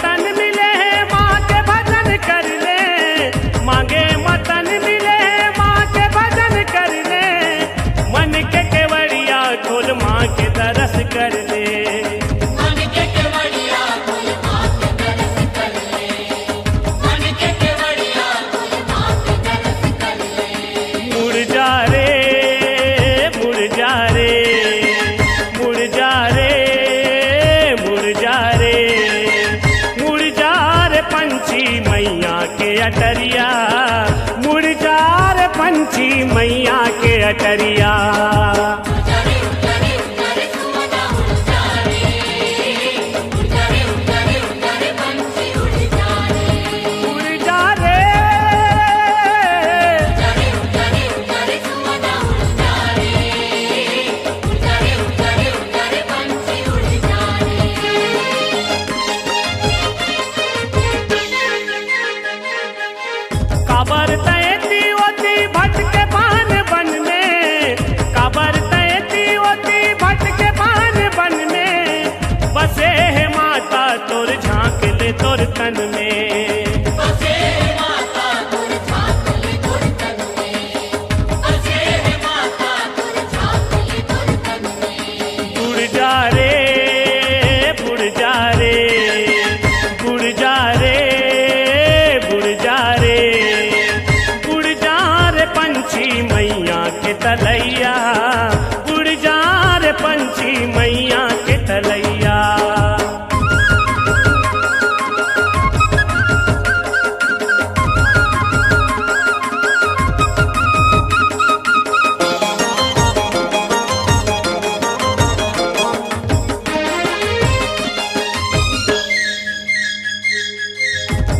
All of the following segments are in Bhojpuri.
मतन मिले माँ के भजन कर ले, मांगे मतन मिले माँ के भजन कर ले, मन के केवड़िया खोल माँ के दरस कर ले, मन के केवड़िया खोल माँ के दरस कर ले, मन के केवड़िया खोल माँ के दरस कर ले। मुड़ जा रे मुड़ जा रे मुड़ जा रे मुड़ जा रे मुड़ जा रे पंछी मैया के अटरिया, मुड़ जा रे पंछी मैया के अटरिया। उजारे उजारे उजारे सुमना उड़ जा रे, उजारे उजारे उजारे पंछी उड़ जा रे, उड़ जा रे उजारे उजारे उजारे सुमना उड़ जा रे, उजारे उजारे उजारे पंछी उड़ जा रे। काबर तैती होती भटके पान बन में, काबर तैती होती भटके पान बन में, बसे है माता तोर झांक ले तोर तन में, बसे है माता तोर झांक ले तोर तन में, बसे है माता तोर झांक ले तोर तन में। बुड़ जा रे बुड़ जा रे बुड़ जा रे बुड़ जा रे बुड़ जा रे पंछी मैया के तलैया, बुड़ जा रे पंछी मैया के तलैया।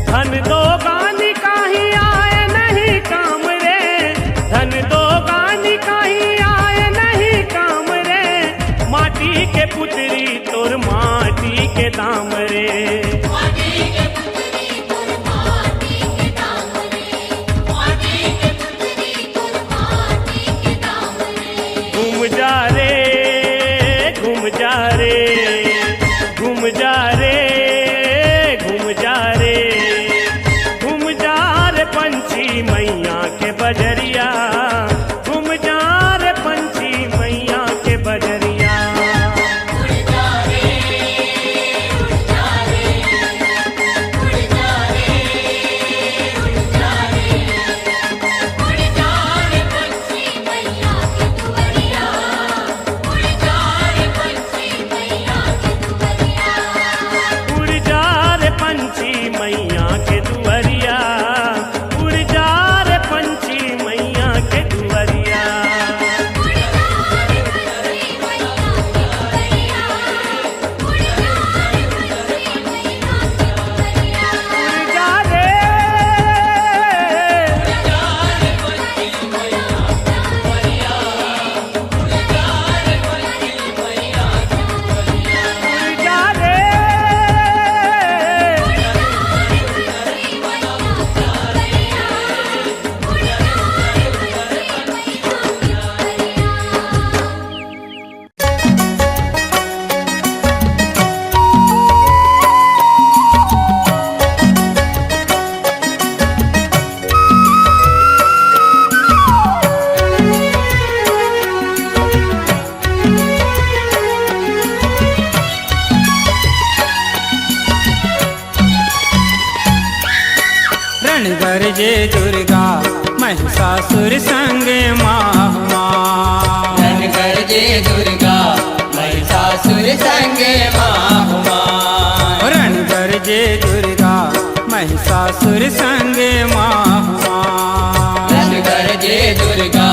धन दो गानी काही आए नहीं काम रे, धन दो गानी काही आए नहीं काम रे, माटी के पुतरी तोर माटी के दाम रे, माटी के पुतरी तोर माटी के दाम रे, माटी के पुतरी तोर माटी के दाम रे। घूम जा रे घूम जा रे घूम जा रे घूम जा रे घूम जा रे पंछी मैया के बजरिया, घूम जा रे पंछी मैया के बजरिया। उड़ जा रे उड़ जा रे उड़ जा रे उड़ जा रे उड़ जा रे पंछी मैया के दुआरिया, उड़ जा रे पंछी मैया के दुआरिया। उड़ जा रे पंछी मैया के दुआरिया, उड़ जा रे पंछी मैया के दुआरिया। उड़ जा रे पंछी मैया के दुआरिया, उड़ जा रे पंछी मैया के दुआरिया। उड़ जा रे उड़ जा रे रण गरजे दुर्गा महिषासुर संग माहुमा, रण गरजे दुर्गा महिषासुर संगे माहुमा, रण गरजे दुर्गा महिषासुर संग माहुमा, रण गरजे दुर्गा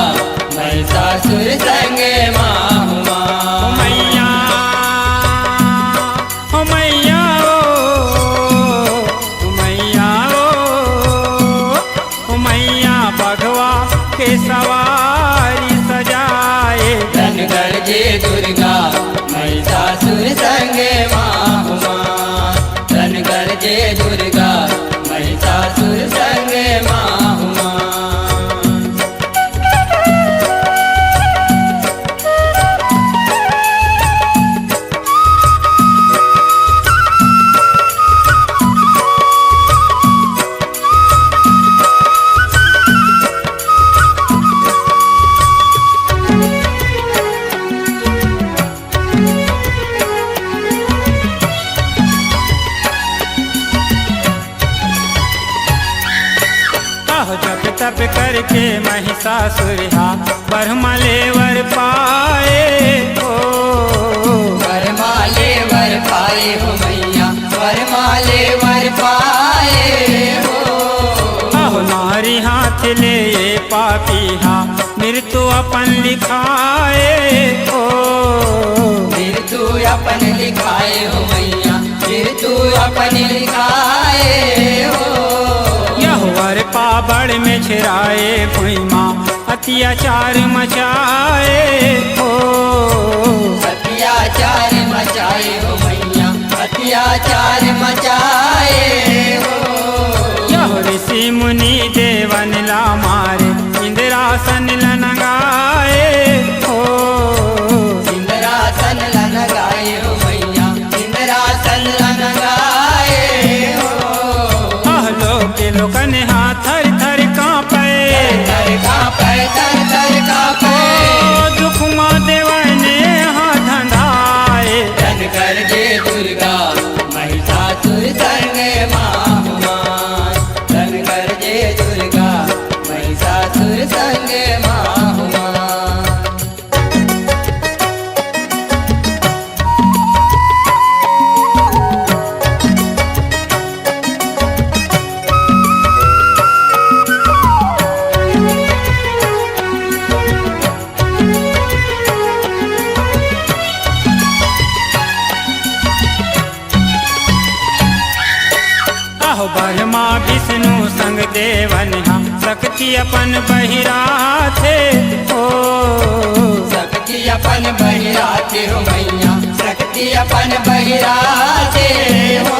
महिषासुर संगे माहुमा। ओ मैया ओ मैया ओ मैया ओ मैया भगवा के सवारी सजाए, रण गरजे दुर्गा महिषासुर संगे माहुमा, रण गरजे दुर्गा महिषासुर संगे तप करके महिषासुर ब्रह्मा लेवर पाए हो। वरमाले वर पाए हो मैया, वरमाले वर पाए हो। अहो नारी हाथ ले पापी मृत्यु अपन लिखाए हो। मृत्यु अपन लिखाए हो मैया, मृत्यु अपन लिखाए हो। यह वर पाबड़ में छिराए भुइमा अत्याचार मचाए हो। अत्याचार मचाए हो मैया, अत्याचार मचाए हो। यह ऋषि मुनि देवन ला मारे इंद्रासन लनगाए हो। इंद्रासन लगाए हो मैया, इंद्रासन लगाए हो। के लोकन थर थर कांपे, थर कांपे, थर थर कांपे। दुखमा देवने धंधाए। धन कर जे दुर्गा महिषासुर संगे माहुमान। धन कर जे दुर्गा महिषासुर संगे माहुमान। ब्रह्मा विष्णु संग देवन शक्ति अपन बहिरा थे हो। शक्ति अपन बहिरा थे हो मैया, शक्ति अपन बहिरा थे हो।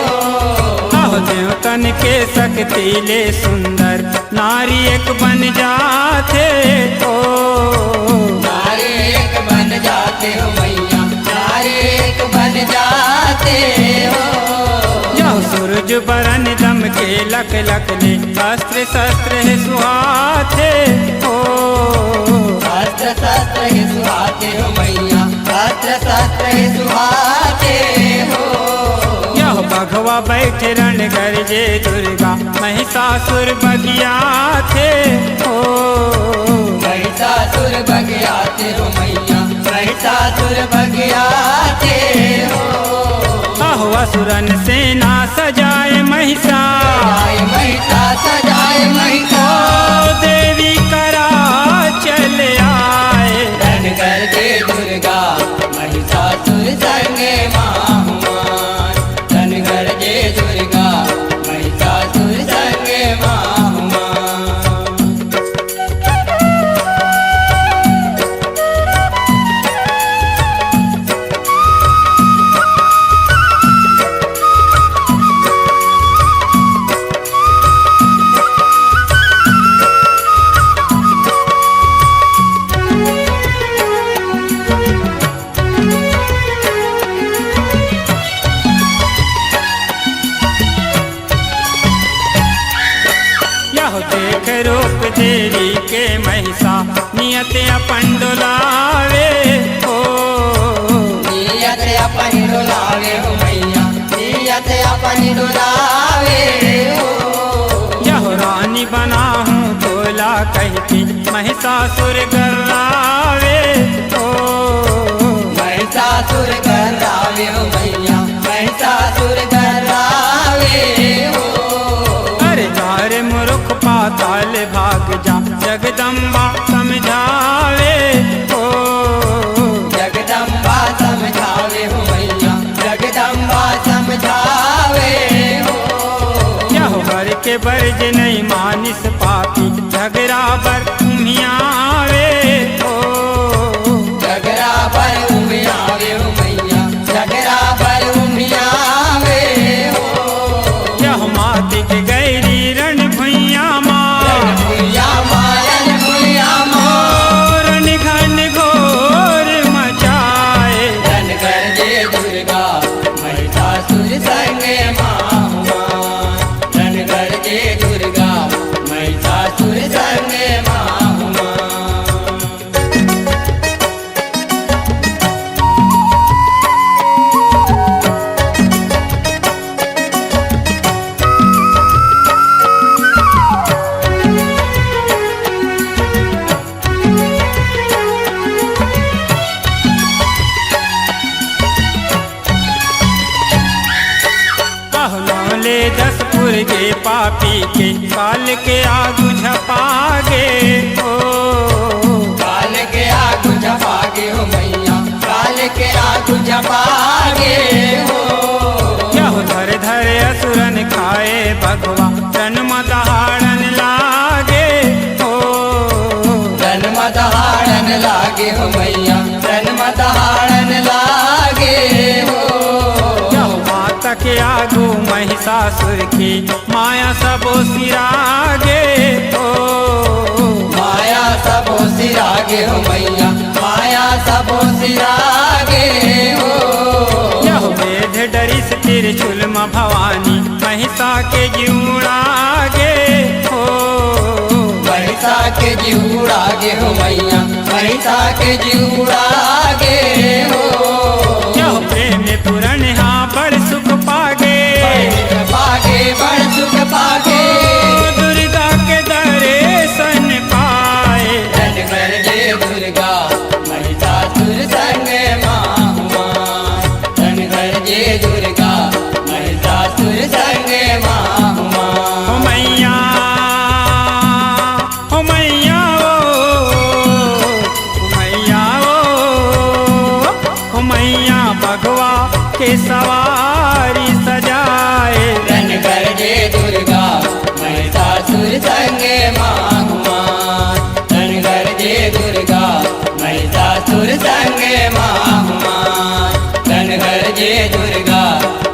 अहो देवतन के शक्ति ले सुंदर नारी एक बन जाते हो। नारी एक बन जाते हो मैया, नारी एक बन जाते हो। सूरज बरन दम के लक लक ले अस्त्र शस्त्र है सुहाते हो। अस्त्र शस्त्र है सुहाते हो मैया, अस्त्र शस्त्र है सुहाते हो। यह भगवा बैठ रण गरजे दुर्गा महिषासुर बगिया थे हो। महिषासुर बगिया थे हो मैया, महिषासुर बगिया थे हो। असुरन सेना सजाए महिषा, महिषा सजाए महिषा। देवी करा चले आए। धन कर जे दुर्गा महिषासुर संगे माहुमान। धन कर जे दुर्गा महिषासुर संगे माहुमान। देख रूप देवी के महिषा नियत अपन डोलावे हो। नियत अपन डोलावे हो मैया, नियत अपन डोलावे हो। यह रानी बना हूँ बोला कहती महिषासुर गर्रावे हो। महिषासुर गर्रावे हो मैया, महिषासुर गर्रावे हो। अरे मूर्ख पाताल भाग जा जगदम्बा समझावे हो। जगदम्बा समझावे हो मैया, जगदम्बा समझावे हो। यह वर के बर्ज नहीं मानिस पापी झगड़ा बर उमियावे हो। झगड़ा बर उमियावे हो मैया, झगड़ा बर उमियावे हो। यह माती के गैरी रण भुइया माँ, भुइया मारन भुइया माँ। रण घन घोर मचाए। धन कर जे दुर्गा महिषासुर संगे माहुमान। धन कर जे दुर्गा महिषासुर भले 10 पुरगे पापी के काल के आगू झपागे ओ काल के आगू झपागे हो मैया, काल के आगू झपागे हो। यहो धर धर असुरन खाए भगवा जन्म दहाड़न लागे ओ जन्म दहाड़न लागे हो मैया, जन्म दहाड़न लागे हो। यहो माता के आगू महिषासुर की माया सबो सिरागे ओ माया सबो सिरागे हो मैया, माया सबो सिरागे हो। यहो वेद डरिस त्रिशूल म भवानी महिषा के जीवड़ागे हो महिषा के जीवड़ागे हो मैया, महिषा के जीवड़ागे हो। यहो प्रेम पुरन हाँ बड़ सुख पागे पागे बड़ सुख पागे, दुर्गा के दर्शन पाए। धन कर जय दुर्गा महिषासुर संग माहुमान, धन कर जय दुर्गा महिषासुर संग माहुमान। हो मैया हो मैया ओ मैया हो मैया भगवा के सवारी सजाए। धन कर जय दुर्गा महिषासुर संग माहुमान, धन कर जय दुर्गा महिषासुर संग माहुमान, धन कर जय दुर्गा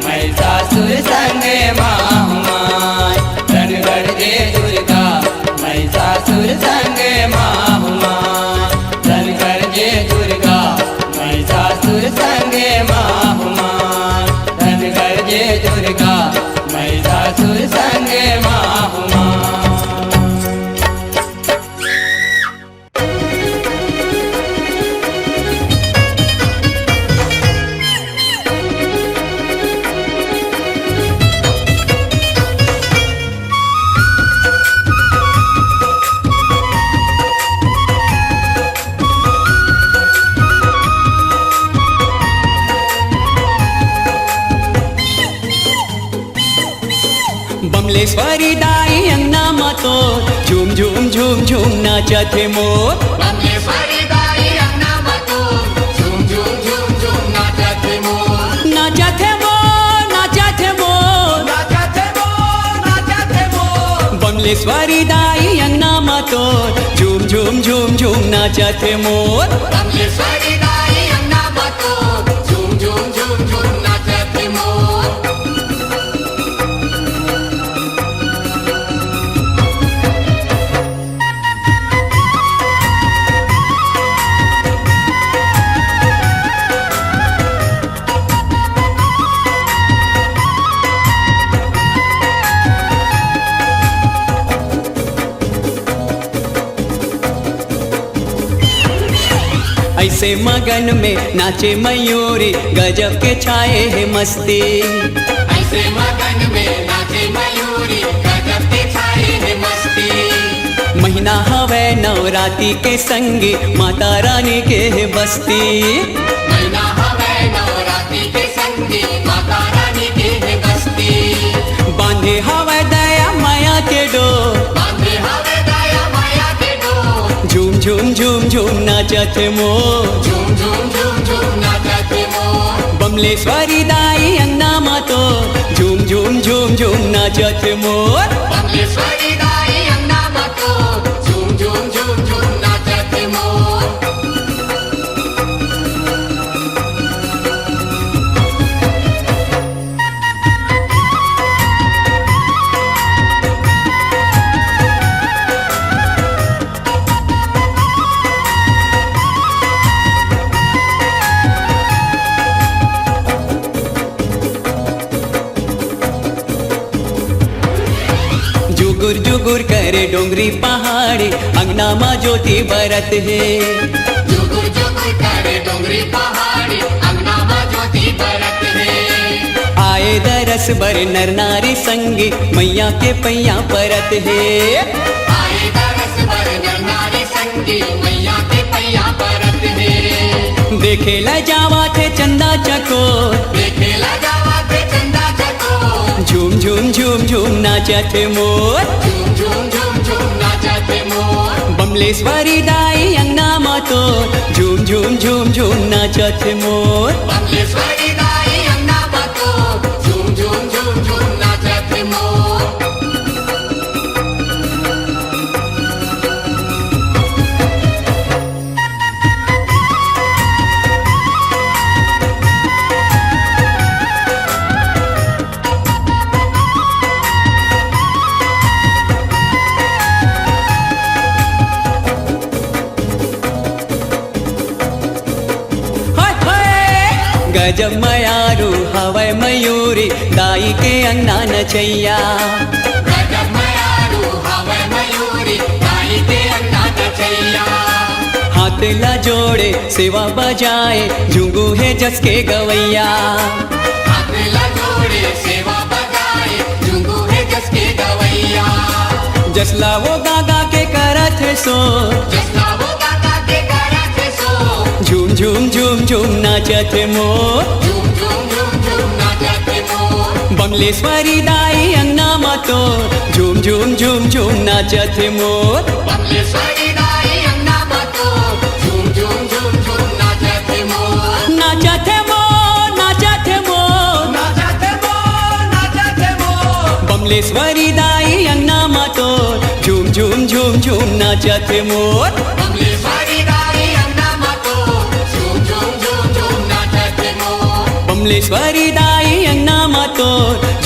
महिषासुर संग माहुमान, धन कर जय दुर्गा महिषासुर संग माहुमान, धन कर जय दुर्गा महिषासुर संग माहुमान, धन कर जय दुर्गा महिषासुर संग माहुमान। बमलेश्वरी दाई अंगना मातो झूम झूम झूम झूम नाचत है मोर। बमलेश्वरी दाई अंगना मतो झूम झूम झूम झूम नाचत है मोर, नाचत है मोर, नाचत है मोर, नाचत है मोर, नाचत है मोर। बमलेश्वरी दाई अंगना मातो झूम झूम झूम झूम नाचत है मोर। बमलेश्वरी दाई अंगना मतो झूम झूम झूम झूम नाचत है मोर। ऐसे मगन में नाचे मयूरी गजब के छाए है मस्ती। ऐसे मगन में नाचे मयूरी गजब के छाए है मस्ती। महीना हवे नवरात्रि के संगे माता रानी के है बस्ती। महीना हवे नवरात्रि के संगे माता रानी के है बस्ती। बांधे हवे दया माया के डोर, बांधे हवे दया माया के डोर। झूम झूम झूम झूम नाचत है मोर। झूम झूम झूम झूम नाचत है मोर। बमलेश्वरी दाई अंगना मातो झूम झूम झूम झूम नाचत है मोर। बमलेश्वरी दाई अंगना मतो झूम झूम झूम झूम नाचत है मोर। जुगुर जुगुर करे डोंगरी पहाड़ी अंगना मा ज्योति बरत है। जुगुर जुगुर करे डोंगरी पहाड़ी अंगना मा ज्योति बरत है। आए दरस बर नर नारी संगी मैया के पैया परत है। आए दरस बर नर नारी संगी मैया के पैया परत है। देखे ला जावा थे चंदा चकोर, देखे ला जावा थे चंदा चकोर। झूम झूम नाचत मोर झूम झूम झूम झूम नाचत मोर बमलेश्वरी दाई अंगना मा तो झूम झूम झूम झूम नाचत मोर बमलेश्वरी दाई अंगना मातो झूम झूम झूम झूम नाचत मोर हाय हाय गजब मयारू हवै मयूरी दाई के अंगना नचैया गजब मयारू हवै मयूरी दाई के अंगना नचैया हाथ ला जोड़े सेवा बजाए झुंगू है जस के गवैया हाथ लगोड़े सेवा बजाए झुंगू है जस के गवैया जसला वो गागा के करत है सो जसला वो गाता के करत सो झूम झूम झूम झूम नाचत मोर झूम झूम झूम झूम नाचत मोर बमलेश्वरी दाई अंगना मा तो झूम झूम झूम झूम नाचत मोर बमलेश्वरी दाई अंगना मातो झूम झूम झूम झूम नाचत मोर नाचत मोर नाचत मोर नाचत मोर बमलेश्वरी दाई अंगना मा तो झूम झूम झूम झूम नाचत मोर बमलेश्वरी दाई अंगना मातो झूम झूम झूम झूम नाचत मोर बमलेश्वरी दाई अंगना मा तो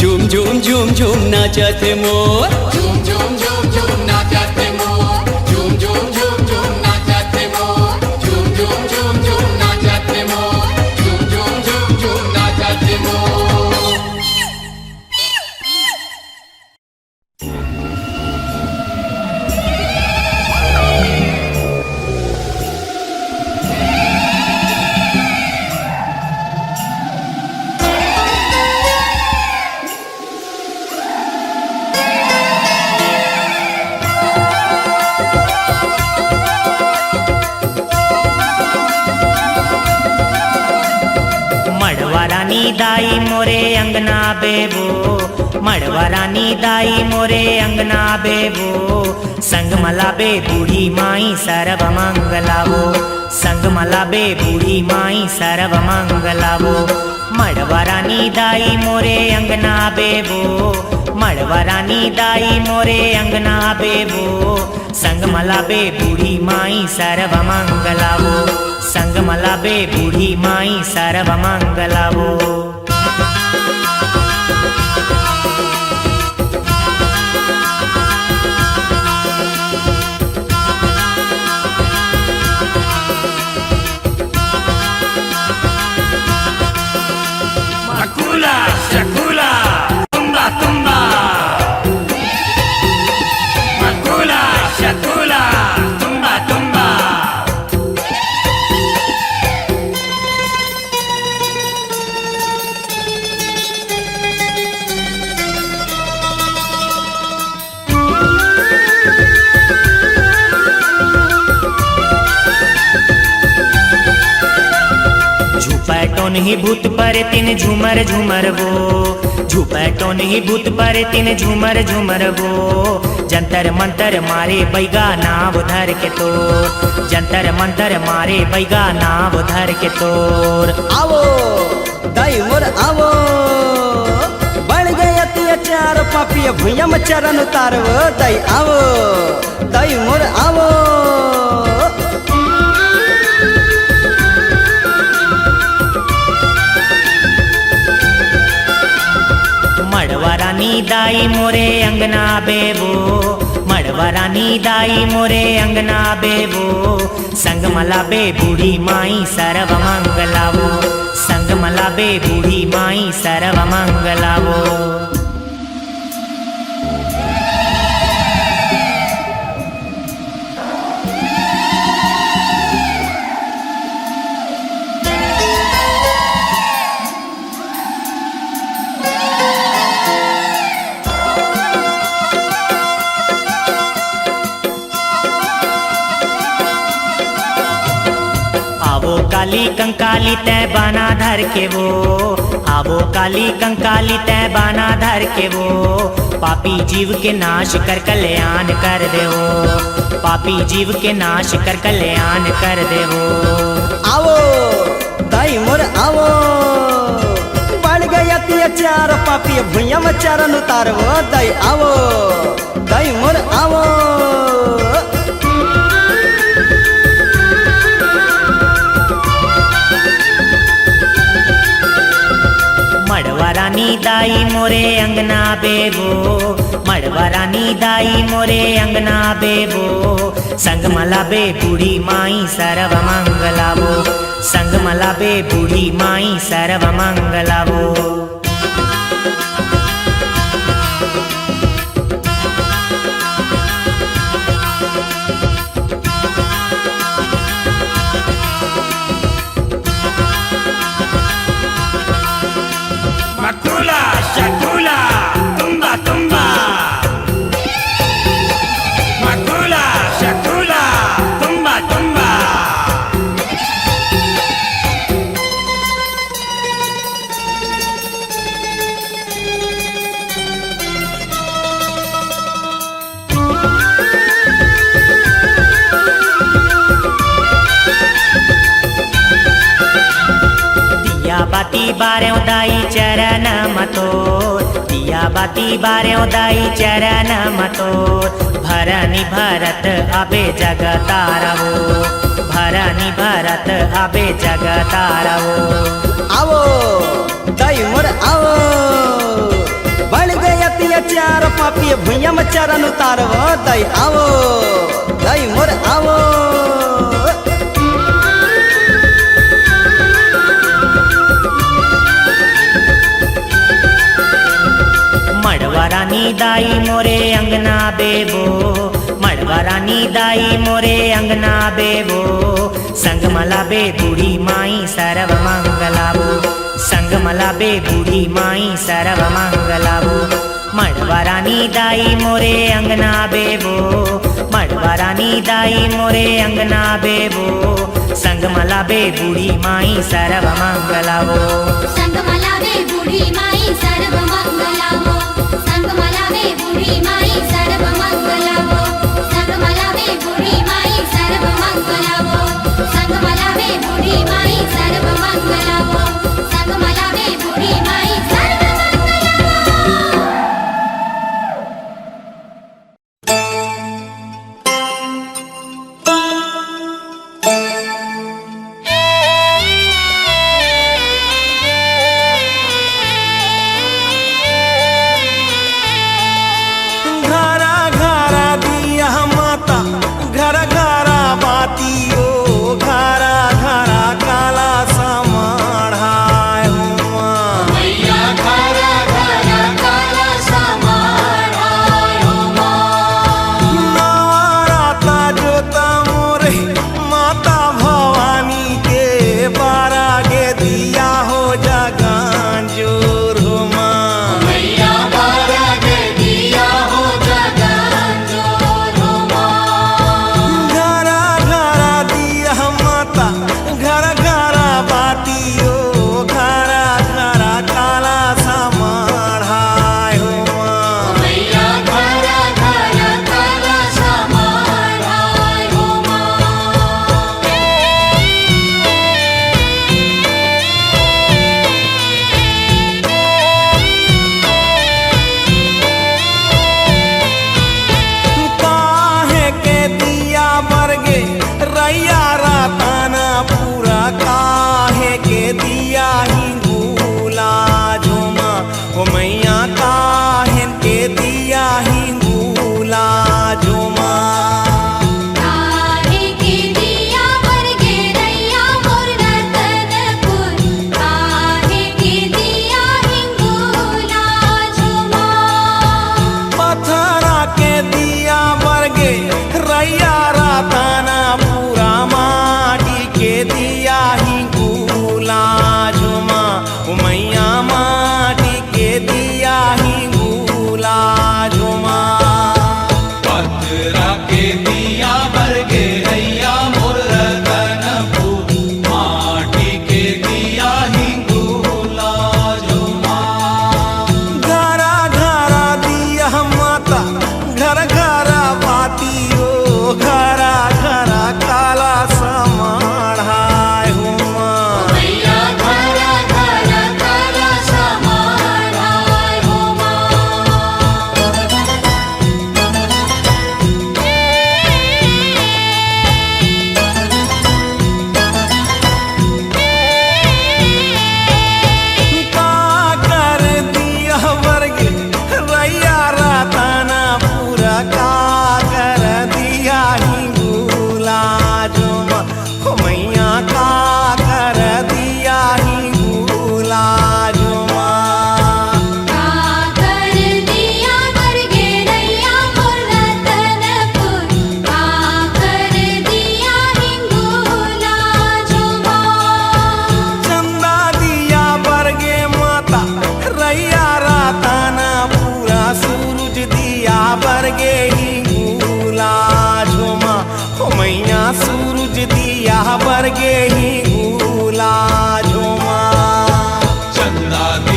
झूम झूम झूम झूम नाचत मोर झूम झूम झूम झूम नाचत मोर झूम झूम झूम झूम नाचत मोर झूम झूम झूम झूम नाचत मोर झूम झूम झूम झूम नाचत मोर मड़वारानी दाई मोरे अंगना बेबो मड़वारानी दाई मोरे अंगना बेबो संग मलाबे बूढ़ी माई सर्व मंगलावो संग मलाबे बूढ़ी माई सर्व मंगलावो मड़वारानी दाई मोरे अंगना बेबो मड़वारानी दाई मोरे अंगना बेबो संग मलाबे बूढ़ी माई सर्व मंगलावो संग मलाबे बूढ़ी माई सर्व मंगलावो Makula, Shakula, Tumba, Tumba. Makula, Shakula, Tumba, Tumba. झुपैटो नहीं भूत पर तिन झूमर झूमर वो झुपैटो नहीं भूत पर तिन झूमर झूमर वो जंतर मंतर मारे बैगा नाव धर के तोर जंतर मंतर मारे बैगा नाव धर के तोर आवो दाई मोर आवो बढ़ गए अत्याचार पापी भुइया में चरण उतारो दाई आवो दाई मोर आवो मड़वारानी दाई मोरे अंगना बेबो मड़वारानी दाई मोरे अंगना बेबो संग मलाबे बूढ़ी माई सर्व मंगलावो संग मलाबे बूढ़ी माई सर्व मंगलावो काली कंकाली तय बाना धर के वो, आवो काली कंकाली तय बाना धर के वो, पापी जीव के नाश कर कल्याण कर देवो, पापी जीव के नाश कर कल्याण कर देवो। आवो दाई मोर आवो, बढ़ गया अत्याचार पापी भुइया में चरण उतारवो। दाई आवो दाई मोर आवो। मड़वा रानी दाई मोरे अंगना बेबो, मड़वा रानी दाई मोरे अंगना बेबो, संग मला बे बूढ़ी माई सर्व मंगलावो, संग मला बे बूढ़ी माई सर्व मंगलावो। मकुला शकूला तुम्बा तुम्बा, मकुला शकूला तुम्बा तुम्बा। दिया बाती बारे दाई चरण मतो, दिया बाती बारे दाई चरण मतो, भरनी भरत अबे जगतारवो, भरनी भरत अबे जगतारवो। आवो दाई मोर आवो, बढ़ गया अत्याचार पापी भुइया में चरण उतारवो। दाई आवो दाई मोर आवो। मड़वा रानी दाई मोरे अंगना बेबो, मड़वा रानी दाई मोरे अंगना बेबो, संग मला बे बूढ़ी माई सर्व मंगलावो, संग मला बे बूढ़ी माई सर्व मंगलावो। मड़वा रानी दाई मोरे अंगना बेबो, मड़वा रानी दाई मोरे अंगना बेबो, संग मला बे बूढ़ी माई सर्व मंगलावो। संगमला वे बूढ़ी माई सर्व मंगलावो, संगमला वे बूढ़ी माई सर्व मंगलावो, संगमला वे बूढ़ी माई सर्व मंगलावो, संगमला वे बूढ़ी माई सर्व मंगलावो, संगमला वे बूढ़ी माई सर्व मंगलावो।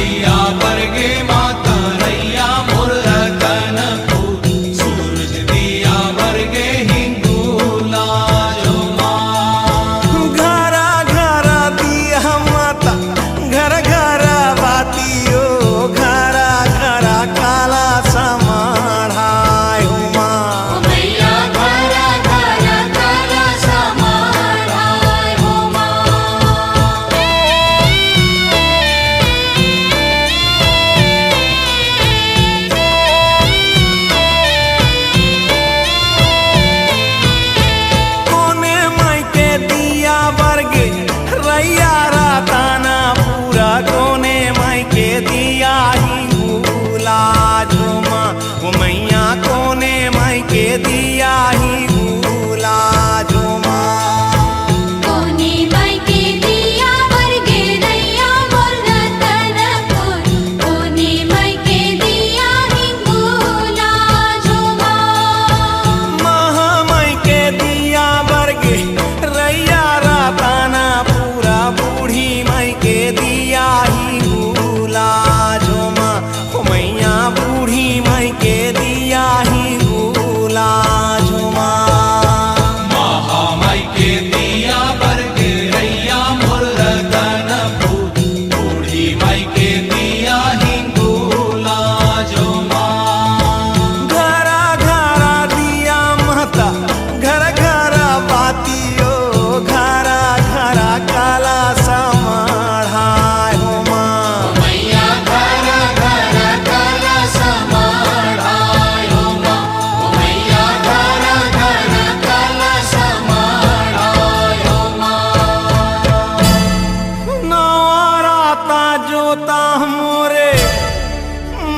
दिया बरगे माता रैया मोर रतन फूल सूरज दिया बरगे हिंदूला जो माँ घरा घरा दिया माता घर घर बातियो घरा घरा काला समाढ़ाय माँ मैया घरा घरा काला समाढ़ाय हो कोने माई के दिया बरगे रैया राताना पूरा कोने माई के दिया हिंगूला झुमा वो मैया कोने माई के दिया हिंगूला झुमा कोने माई के दिया बरगे रैया मोर रतन फूल कोने माई के दिया हिंगूला झुमा महामाई के दिया बरगे रैया राताना पूरा बूढ़ी माई के दिया हिंगूला झुमा वो मैया बूढ़ी माई के दिया हिंगूला झुमा महामाई के दिया बरगे रैया मोर रतन फूल बूढ़ी माई के दिया हिंगूला जो माँ घरा घरा दिया माता घर घर बातियो घरा घरा काला समाढ़ाय हो माँ मैया घरा घरा काला समाढ़ाय हो माँ मैया घरा घरा काला समाढ़ाय हो माँ नवराता जोता मोरे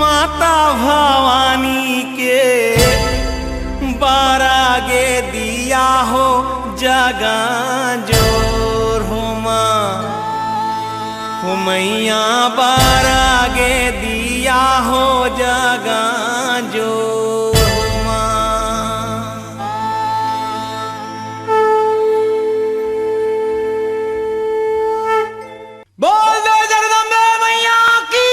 माता भवानी के बारागे दिया हो जगा जोर हो माँ हो मैया बारागे दिया हो जगा जोर हो माँ बोल दो जगदम्बे मैया की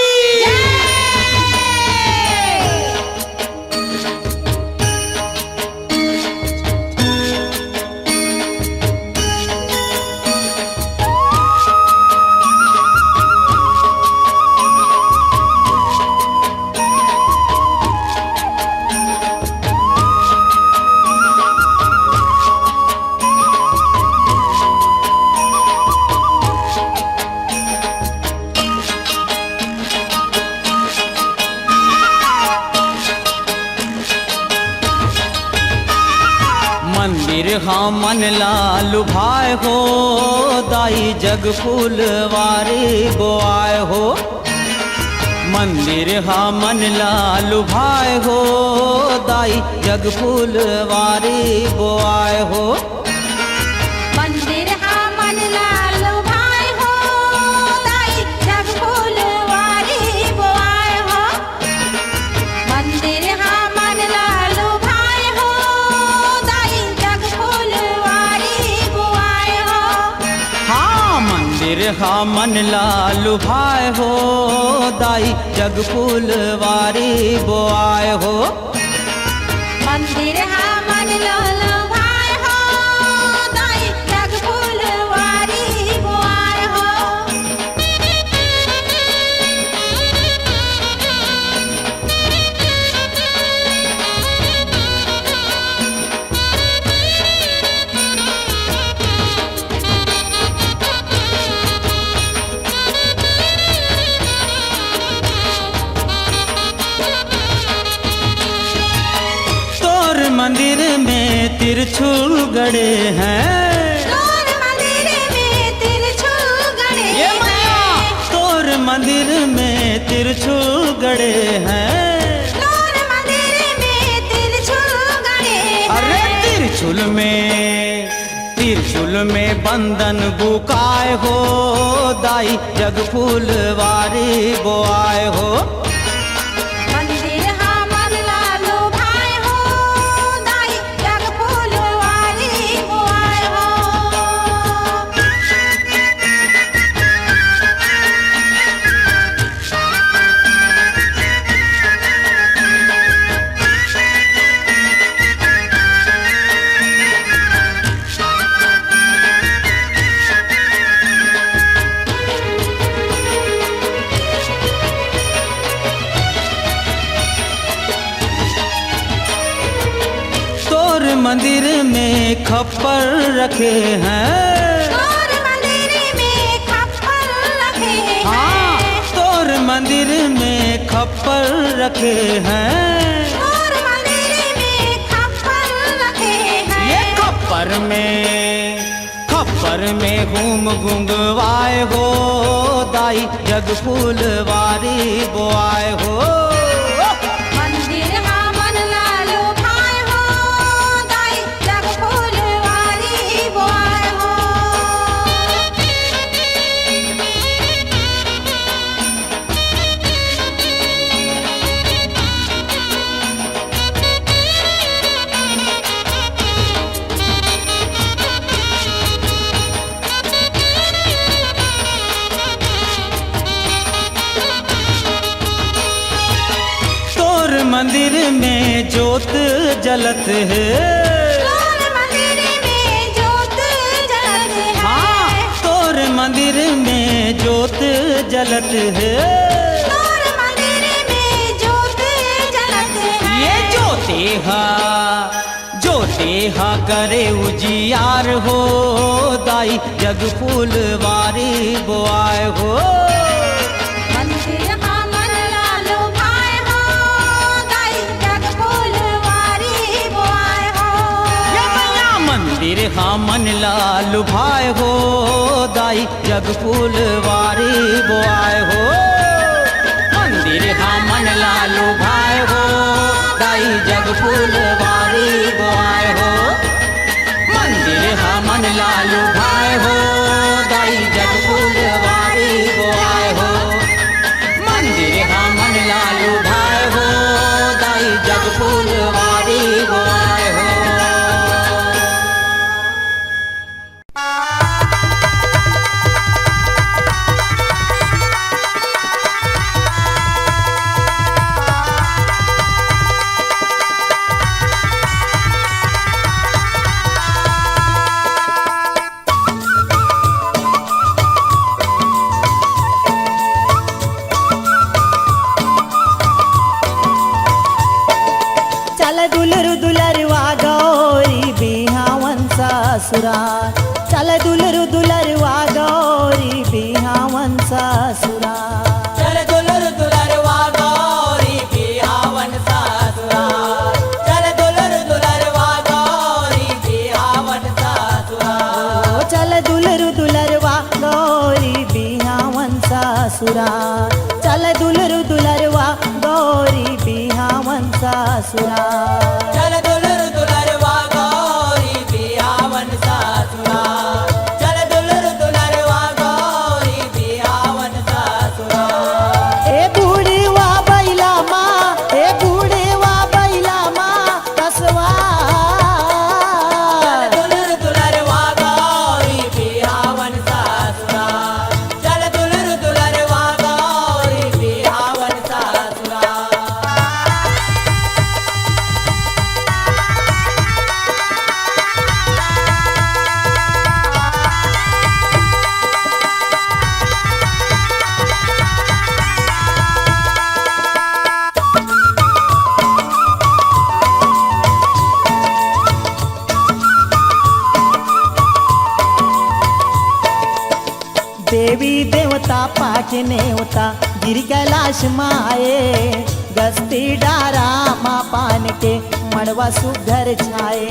मंदिर हाँ मन लालू भाई हो दाई जग फूलवारी बोआय हो मंदिर हाँ मन लालू भाई हो दाई जग फूलवारी बोआय हो मंदिर हा मन लालो भाई हो दाई जग फूलवारी बोआय हो मंदिर हा मन लालो भाई हो दाई जग फूलवारी बोआय हो हाँ मंदिर हाँ मन लालू भाई हो दाई जग फूलवारी बोआय हो मंदिर हा मन लालो भाई हो दाई जग फूलवारी बोआय हो तोर मंदिर में तिरछुल गड़े हैं तोर मंदिर में तिरछुल गड़े ये मैया तोर मंदिर में तिरछुल गड़े हैं तोर मंदिर में तिरछुल गड़े अरे तिरछुल में बंधन बुकाय हो दाई जग फूलवारी बोआय हो मंदिर हा मन लालो भाई हो दाई जग फूलवारी बोआय हो मंदिर में खप्पर रखे हैं। तोर मंदिर में खप्पर रखे हैं। हाँ, तोर मंदिर में खप्पर रखे हैं। तोर मंदिर में खप्पर रखे हैं। ये खप्पर में घूम गुंगवाए हो दाई जग फूलवारी बोआए हो। मंदिर हाँ मन लालो भाई हो दाई जग फूलवारी बोआए हो। मंदिर में ज्योत जलत है। तोर मंदिर में ज्योत जलत है। हाँ, तोर मंदिर में ज्योत जलत है। तोर मंदिर में ज्योत जलत है। ये ज्योतेहा करे उजियार हो दाई जग फूलवारी बोआए हो। मंदिर हाँ मन लालो भाई हो दाई जग फूलवारी बोआए हो। ये मैया मंदिर हाँ मन लाल भाई हो दाई जग फूलवारी बोआए हो। मंदिर हाँ मन लाल भाई हो दाई जग फूलवारी बोआए हो। मंदिर हाँ मन लाल भाई हो दाई जग फूलवारी बोआए हो। मंदिर हाँ मन लाल भाई हो दाई जग फूलवारी बोआए हो। चल दुलरवा गौरी बिहावन ससुरा। चल दुलरवा गौरी बिहावन ससुरा। चल दुलरवा गौरी बिहावन ससुरा। चल दुलरवा गौरी बिहावन ससुरा। चल दुलरवा गौरी बिहावन ससुरा। चल दुलरवा गौरी बिहावन ससुरा। चल दुलरवा गौरी बिहावन ससुरा। ए बूढ़ीवा बैला माँ, ए बूढ़ीवा बैला माँ कसवा। चल दुलरवा गौरी बिहावन ससुरा। चल दुलरवा गौरी बिहावन ससुरा। देवी देवता पाके नेवता गिर कैलाश माए। गस्ती डारा माँ पान के मड़वा सुघर छाए।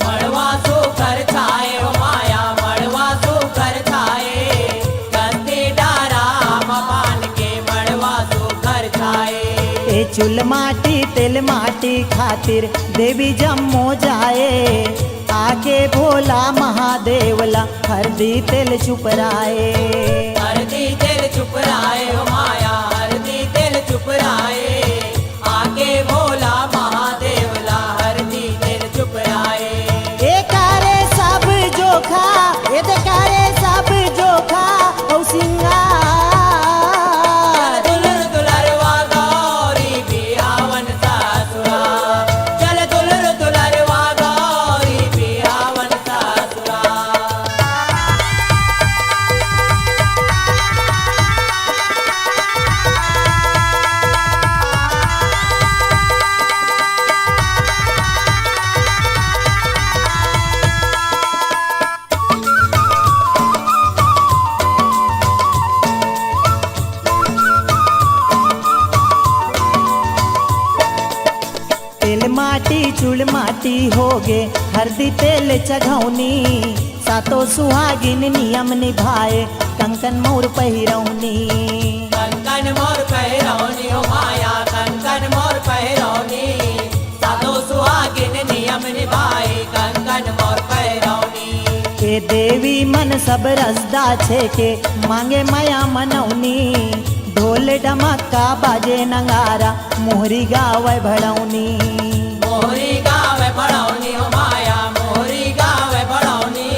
मड़वा सुकर छाए ओ माया मड़वा सुकर छाए। गंदी डारा मपान के मड़वा सुकर छाए। ए चुल माटी तेल माटी खातिर देवी जम्मो जाए। आके भोला महादेवला हरदी तेल चुपराए। हरदी तेल चुप राए ओ माया हरदी तेल चुप राए। आके भोला महादेवला हरदी तेल चुप राए। ए कारे सब जोखा, ए दे कारे सब जोखा औ सिंगार। चल दुलरवा गौरी बिहावन ससुरा। चल दुलरवा गौरी बिहावन ससुरा। चूड़ माटी होगे हरदी तेल चघौनी सातो सुहागिन नियम निभाए कंकन मोर पहिरौनी कंकन मोर पहिरौनी हो माया कंकन मोर पहिरौनी सातो सुहागिन नियम निभाए कंकन मोर पहिरौनी के देवी मन सब रसदा छे के मांगे माया मनौनी ढोल डमक्का बाजे नंगारा मोहरी गावे भड़ौनी मोहरी गावे भड़ौनी हो माया मोहरी गावे भड़ौनी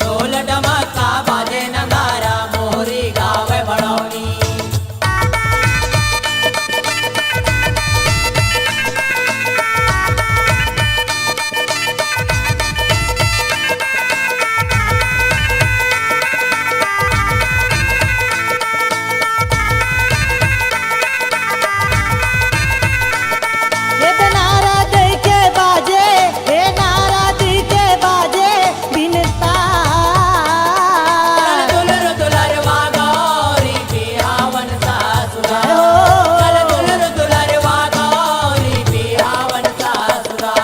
ढोल डमक्का बाजे नगारा मोहरी गावे भड़ौनी ये नारा दे के बाजे हे नारा दी के बाजे बिनता दुलर दुलर वागौरी बिहावन सासुरा चल दुलर दुलर वागौरी बिहावन सासुरा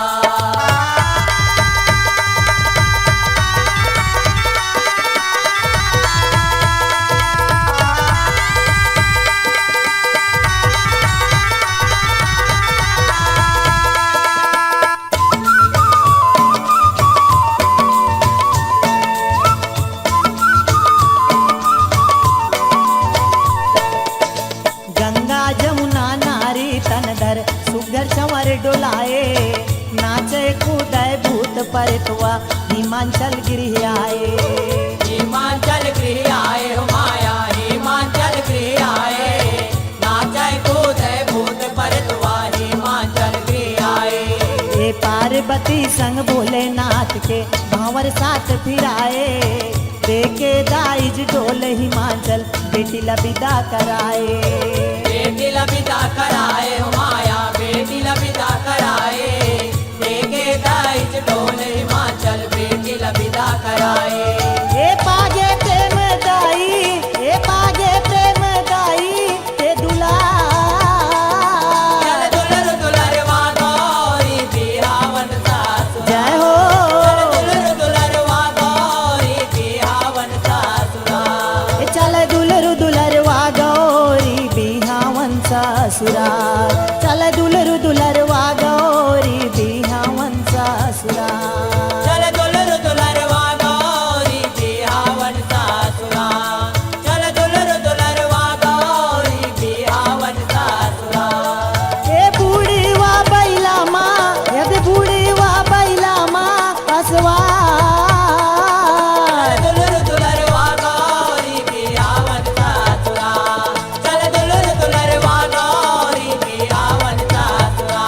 गंगा जमुना नारी तनधर सुगर चंवर डोलाए नाचे कूदय भूत परतुआ हिमांचल गिर आए हिमाचल गृह आए हो माया हिमाचल गृह आए नाचे कूदे भूत परतुआ हिमाचल गृह आए ये पार्वती संग भोलेनाथ के भांवर साथ फिराए देखे दाइज डोल हिमाचल बेटी लबिदा कराए बेटी लबिदा कराए हो माया बेटी लबिदा कराए देखे दाइज ढोल हिमाचल बेटी लबिदा कराए ए पागे प्रेम दाई ए पागे प्रेम दाई ते दुला चल दुलर दुलर वागौरी बिहावन सासुरा जय हो चल दुलर दुलर वागौरी बिहावन सासुरा चल दुलरु दुलरवा गौरी बिहावन ससुरा चल दुलरु दुलरवा गौरी बिहावन ससुरा चल दुलर दुलर वागौरी बिहावन सासुरा चल दुलर दुलर वागौरी बिहावन सासुरा ए बूढ़ी वा बैला माँ यदि बूढ़ी वा बैला माँ असवा चल दुलर दुलर वागौरी बिहावन सासुरा चल दुलर दुलर वागौरी बिहावन सासुरा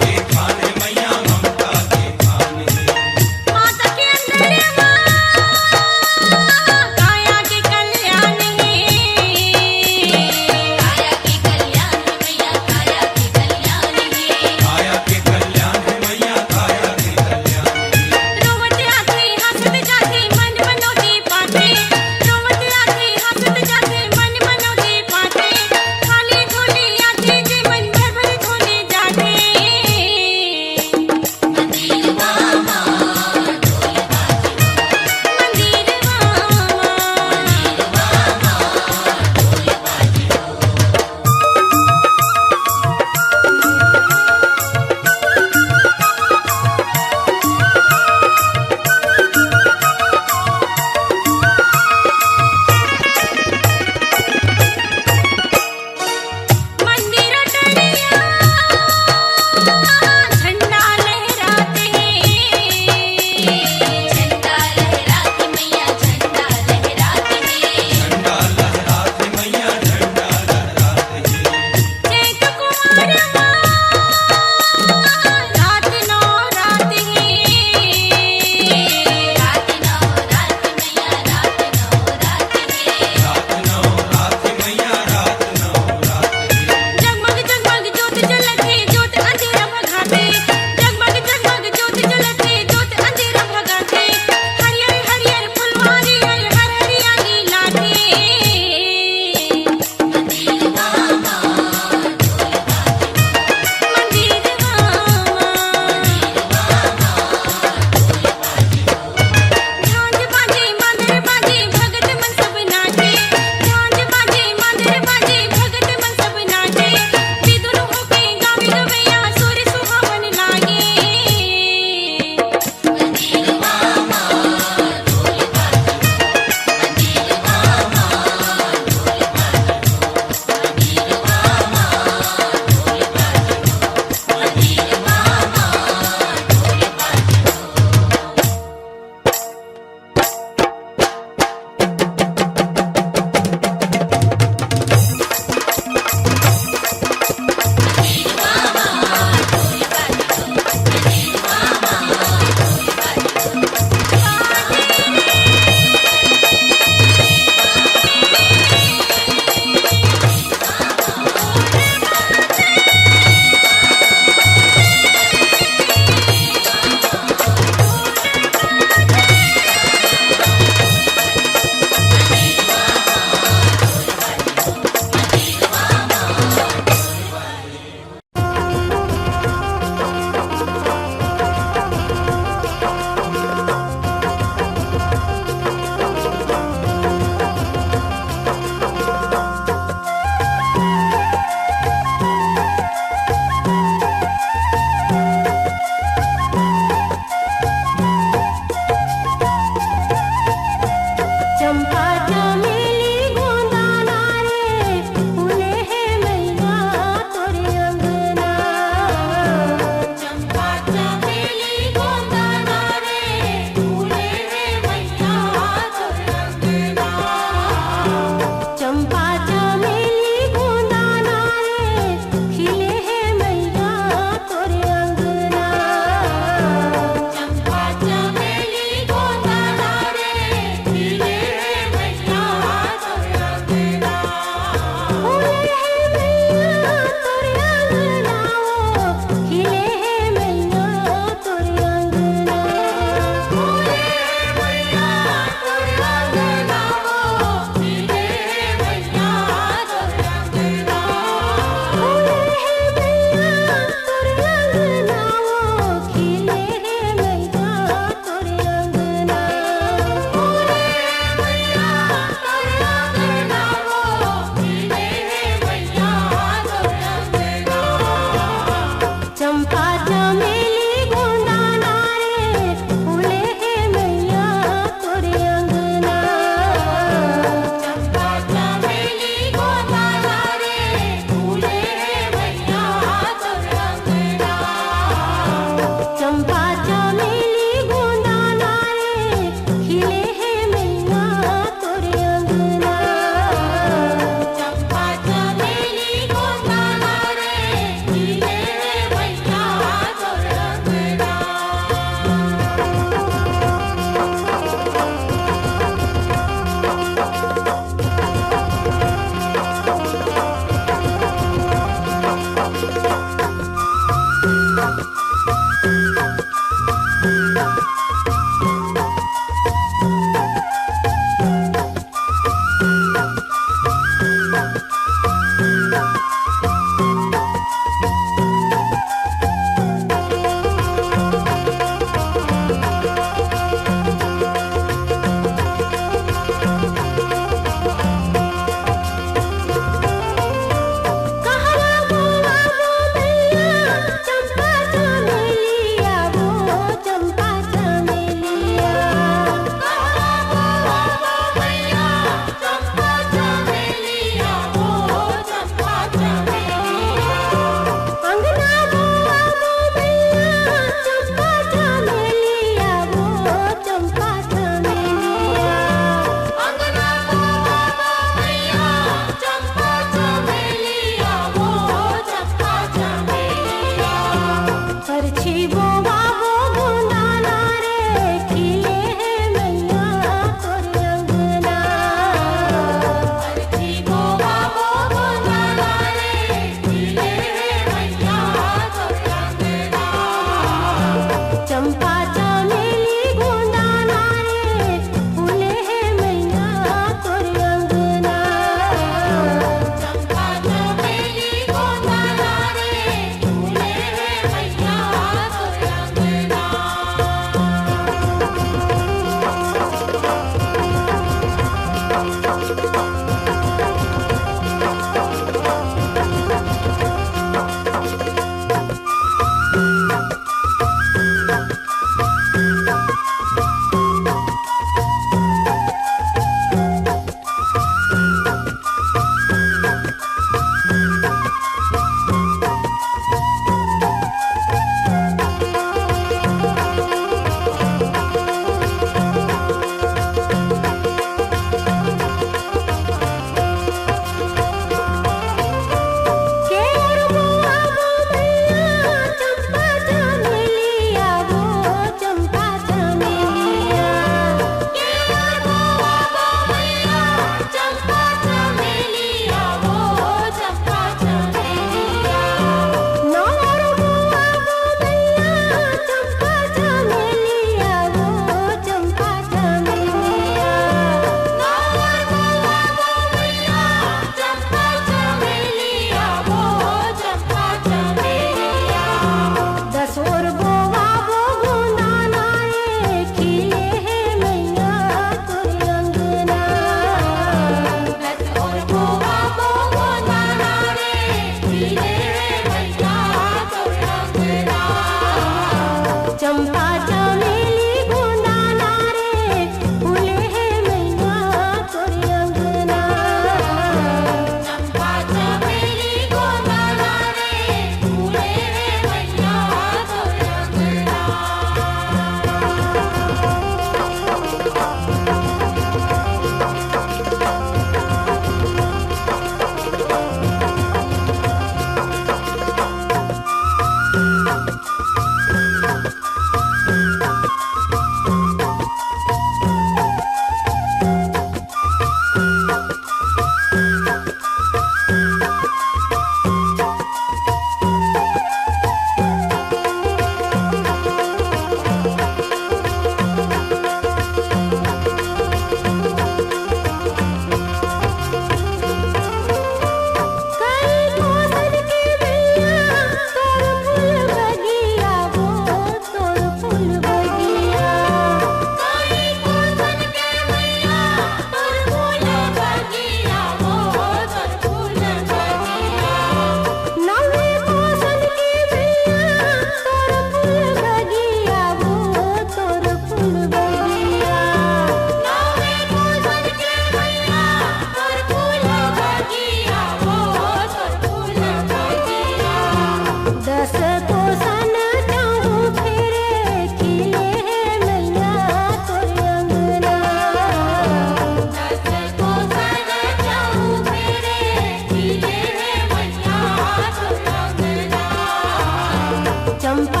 चंपा